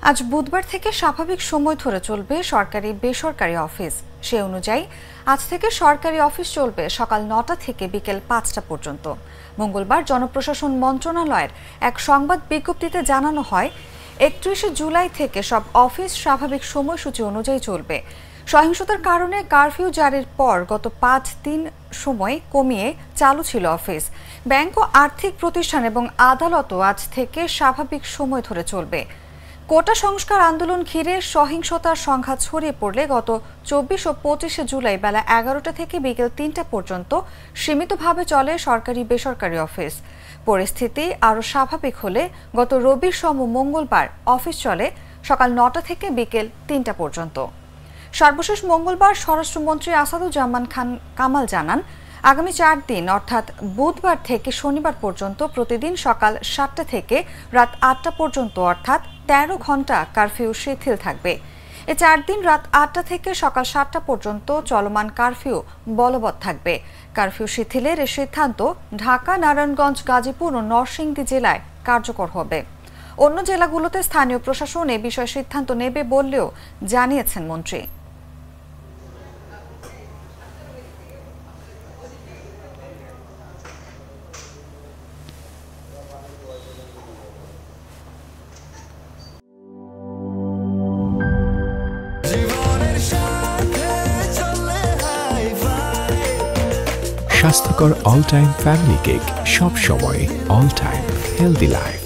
আজ বুধবার থেকে স্বাভাবিক সময় ধরে চলবে সরকারি বেসরকারি অফিস। সে অনুযায়ী আজ থেকে সরকারি অফিস চলবে সকাল ৯টা থেকে বিকেল ৫টা পর্যন্ত। মঙ্গলবার জনপ্রশাসন মন্ত্রণালয়ের এক সংবাদ বিজ্ঞপ্তিতে জানানো হয়, ৩১ জুলাই থেকে সব অফিস স্বাভাবিক সময়সূচি অনুযায়ী চলবে। সহিংসতার কারণে কারফিউ জারির পর গত ৫ দিন সময় কমিয়ে চালু ছিল অফিস। ব্যাংক ও আর্থিক প্রতিষ্ঠান এবং আদালতও আজ থেকে স্বাভাবিক সময় ধরে চলবে। কোটা সংস্কার আন্দোলন ঘিরে সহিংসতার সংঘাত ছড়িয়ে পড়লে গত ২৪ ও ২৫ জুলাই বেলা ১১টা থেকে বিকেল ৩টা পর্যন্ত সীমিতভাবে চলে সরকারি বেসরকারি অফিস। পরিস্থিতি আরও স্বাভাবিক হলে গত রবির সম মঙ্গলবার অফিস চলে সকাল ৯টা থেকে বিকেল ৩টা পর্যন্ত। সর্বশেষ মঙ্গলবার স্বরাষ্ট্রমন্ত্রী আসাদুজ্জামান খান কামাল জানান, আগামী ৪ দিন অর্থাৎ বুধবার থেকে শনিবার পর্যন্ত প্রতিদিন সকাল ৭টা থেকে রাত ৮টা পর্যন্ত অর্থাৎ ১৩ ঘন্টা কারফিউ শিথিল থাকবে। এ ৪ দিন রাত ৮টা থেকে সকাল ৭টা পর্যন্ত চলমান কারফিউ বলবৎ থাকবে। কারফিউ শিথিলের এ সিদ্ধান্ত ঢাকা, নারায়ণগঞ্জ, গাজীপুর ও নরসিংদী জেলায় কার্যকর হবে। অন্য জেলাগুলোতে স্থানীয় প্রশাসন এ বিষয়ে সিদ্ধান্ত নেবে বললেও জানিয়েছেন মন্ত্রী। স্বাস্থ্যকর অল টাইম ফ্যামিলি কেক, সব সময় অল টাইম হেলদি লাইফ।